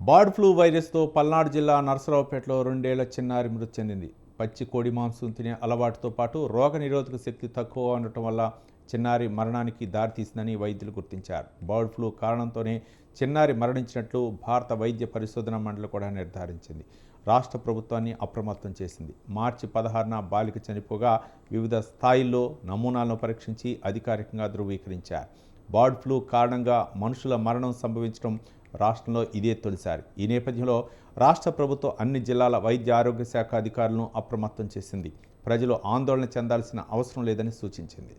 Bird flu వైరస్తో Palnadu జిల్లా నరసరావుపేటలో 2 ఏళ్ల చిన్నారి మృతి చెందింది. పచ్చి కోడి మాంసం తినే అలవాటుతో పాటు రోగనిరోధక శక్తి తక్కువగా ఉండటం వల్ల చిన్నారి మరణానికి దారితీసిందని వైద్యులు గుర్తించారు. బర్డ్ ఫ్లూ కారణంతోనే చిన్నారి మరణించినట్లు భారత వైద్య పరిశోధన మండలి కూడా నిర్ధారించింది. రాష్ట్ర ప్రభుత్వాన్ని అప్రమత్తం చేసింది. మార్చి 16న బాలిక చనిపోగా వివిధ స్థాయిల్లో నమూనాలను పరీక్షించి అధికారికంగా ధృవీకరించారు. బర్డ్ ఫ్లూ కారణంగా మనుషుల మరణం సంభవించడం రాష్ట్రంలో ఇదే తొలిసారి. ఈ నేపథ్యంలో రాష్ట్ర ప్రభుత్వం అన్ని జిల్లాల వైద్య ఆరోగ్య శాఖ అధికారులను అప్రమత్తం చేసింది. ప్రజలు ఆందోళన చెందాల్సిన అవసరం లేదని సూచించింది.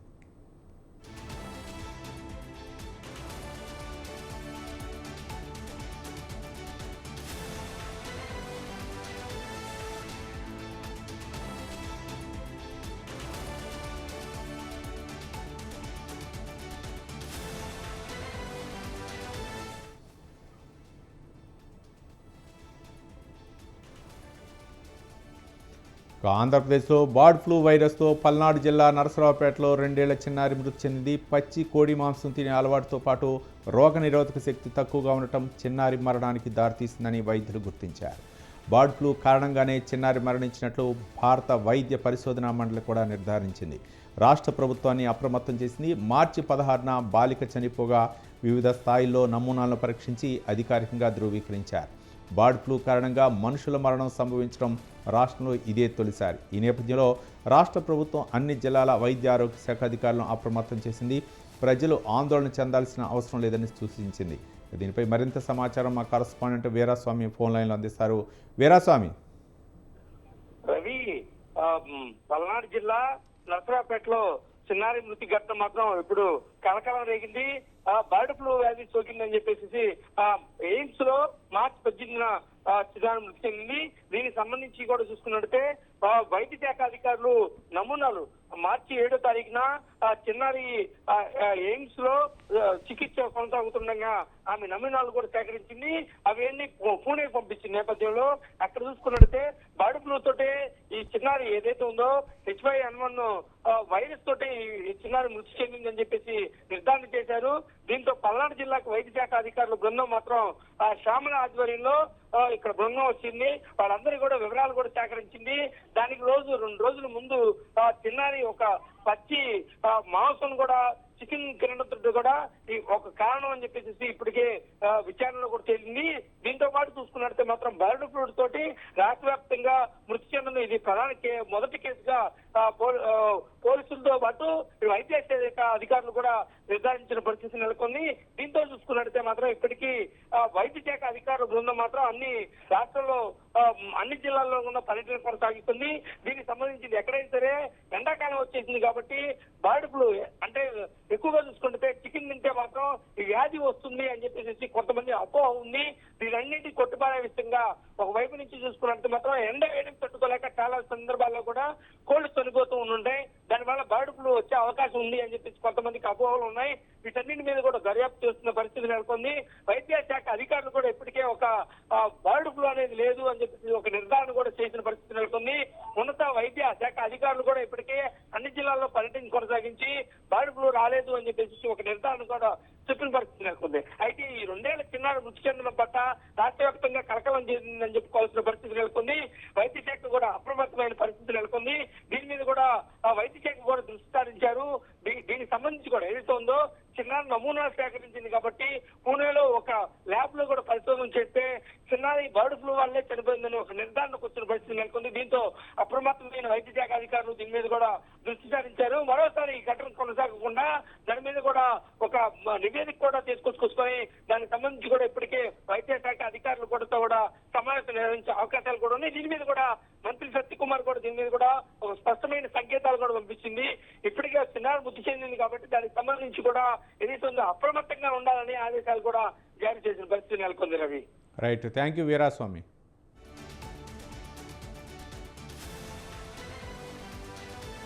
ఆంధ్రప్రదేశ్లో బర్డ్ ఫ్లూ వైరస్తో పల్నాడు జిల్లా నరసరావుపేటలో 2 ఏళ్ల చిన్నారి మృతి చెందింది. పచ్చి కోడి మాంసం తినే అలవాటుతో పాటు రోగనిరోధక శక్తి తక్కువగా ఉండటం చిన్నారి మరణానికి దారితీసిందని వైద్యులు గుర్తించారు. బర్డ్ ఫ్లూ కారణంగానే చిన్నారి మరణించినట్లు భారత వైద్య పరిశోధనా మండలి కూడా నిర్ధారించింది. రాష్ట్ర ప్రభుత్వాన్ని అప్రమత్తం చేసింది. మార్చి 16న బాలిక చనిపోగా వివిధ స్థాయిల్లో నమూనాలను పరీక్షించి అధికారికంగా ధృవీకరించారు. బర్డ్ ఫ్లూ కారణంగా మనుషుల మరణం సంభవించడం రాష్ట్రంలో ఇదే తొలిసారి. ఈ నేపథ్యంలో రాష్ట్ర ప్రభుత్వం అన్ని జిల్లాల వైద్య ఆరోగ్య శాఖ అధికారులను అప్రమత్తం చేసింది. ప్రజలు ఆందోళన చెందాల్సిన అవసరం లేదని సూచించింది. దీనిపై మరింత సమాచారం మా కరస్పాండెంట్ వీరాస్వామి ఫోన్ లైన్లో అందిస్తారు. వీరాస్వామి. రవి, పల్నాడు జిల్లా నరసరావుపేటలో చిన్నారి మృతి ఘటన మాత్రం ఇప్పుడు కలకలం రేగింది. బర్డ్ ఫ్లూ వ్యాధి సోకిందని చెప్పేసి ఎయిమ్స్ లో మార్చి 18న చిన్నారి మృతి చెందింది. దీనికి సంబంధించి కూడా చూసుకున్నట్టే వైద్య శాఖ అధికారులు నమూనాలు మార్చి 7వ తారీఖున చిన్నారి ఎయిమ్స్ లో చికిత్స కొనసాగుతుండగా ఆమె నమూనాలు కూడా సేకరించింది. అవన్నీ పూణే పంపించిన నేపథ్యంలో అక్కడ చూసుకున్నట్టే బర్డ్ ఫ్లూ తోటే ఈ చిన్నారి ఏదైతే ఉందో H5N1 వైరస్ తోటి ఈ చిన్నారి మృతి చెందిందని చెప్పేసి నిర్ధారణ చేశారు. దీంతో పల్నాడు జిల్లాకు వైద్య శాఖ అధికారుల బృందం మాత్రం శ్యామల ఆధ్వర్యంలో ఇక్కడ బృందం వచ్చింది. వాళ్ళందరూ కూడా వివరాలు కూడా సేకరించింది. దానికి 2 రోజుల ముందు చిన్నారి ఒక పచ్చి మాంసం కూడా చికెన్ తినడంతో కూడా ఈ ఒక కారణం అని చెప్పేసి ఇప్పటికే విచారణలో కూడా తేలింది. దీంతో పాటు చూసుకున్నట్టే మాత్రం బర్డ్ ఫ్లూ తోటి రాష్ట్ర వ్యాప్తంగా మృతి చెందిన ఇది మొదటి కేసుగా పోలీసులతో పాటు వైద్య శాఖ అధికారులు కూడా నిర్ధారించిన పరిస్థితి నెలకొంది. దీంతో చూసుకున్నట్టే మాత్రం ఇప్పటికీ వైద్య శాఖ అధికారుల బృందం మాత్రం అన్ని రాష్ట్రంలో అన్ని జిల్లాల్లో ఉన్న పర్యటన కొనసాగిస్తుంది. దీనికి సంబంధించి ఎక్కడైనా సరే ఎండాకాలం వచ్చేసింది కాబట్టి బర్డ్ ఫ్లూ అంటే ఎక్కువగా చూసుకుంటే చికెన్ తింటే మాత్రం ఈ వ్యాధి వస్తుంది అని చెప్పేసి కొంతమంది అపోహ ఉంది. దీనన్నింటి కొట్టుపాడే విధంగా ఒకవైపు నుంచి చూసుకున్నట్టు మాత్రం ఎండ వేయడం తట్టుకోలేక చాలా సందర్భాల్లో కూడా కోళ్లు చనిపోతూ ఉండే దానివల్ల బర్డ్ ఫ్లూ వచ్చే అవకాశం ఉంది అని చెప్పేసి కొంతమందికి అపోహలు ఉన్నాయి. వీటన్నింటి మీద కూడా దర్యాప్తు చేస్తున్న పరిస్థితి నెలకొంది. వైద్య శాఖ అధికారులు కూడా ఇప్పటికే ఒక బర్డ్ ఫ్లూ అనేది లేదు అని చెప్పేసి ఒక నిర్ధారణ కూడా చేసిన పరిస్థితి నెలకొంది. ఉన్నత వైద్య శాఖ అధికారులు కూడా ఇప్పటికే అన్ని జిల్లాల్లో పర్యటన కొనసాగించి బర్డ్ ఫ్లూ రాలేదు అని చెప్పేసి ఒక నిర్ధారణ కూడా చెప్పిన పరిస్థితి నెలకొంది. అయితే ఈ 2 ఏళ్ల చిన్నారి మృతి చెందడం పట్ల రాష్ట్ర వ్యాప్తంగా కలకలం చెందిందని చెప్పుకోవాల్సిన పరిస్థితి నెలకొంది. వైద్య శాఖ కూడా అప్రమత్తమైన పరిస్థితి నెలకొంది. దీని మీద కూడా వైద్య శాఖ కూడా దృష్టి సారించారు. దీనికి సంబంధించి కూడా ఏదైతే ఉందో చిన్నారి నమూనాలు సేకరించింది కాబట్టి పూణేలో ఒక ల్యాబ్ లో కూడా పరిశోధన చేస్తే చిన్నారి బర్డ్ ఫ్లూ వల్లే చనిపోయిందని ఒక నిర్ధారణకు వచ్చిన పరిస్థితి నెలకొంది. దీంతో అప్రమత్తమైన వైద్య శాఖ అధికారులు దీని మీద కూడా దృష్టి సారించారు. మరోసారి ఈ ఘటన కొనసాగకుండా దాని మీద కూడా ఒక నివేదిక కూడా తీసుకొచ్చుకొని దానికి సంబంధించి కూడా ఇప్పటికే వైద్య శాఖ అధికారులు కూడా సమావేశం నిర్వహించే అవకాశాలు కూడా ఉన్నాయి. దీని మీద కూడా మంత్రి సత్యకుమార్ కూడా దీని మీద కూడా ఒక స్పష్టమైన సంకేతాలు కూడా పంపించింది. ఇప్పటికే చిన్నారి మృతి చెందింది కాబట్టి దానికి సంబంధించి కూడా ఏదైతే ఉందో అప్రమత్తంగా ఉండాలని ఆదేశాలు కూడా జారీ చేసిన పరిస్థితి నెలకొంది. Ravi, right, thank you Veeraswamy.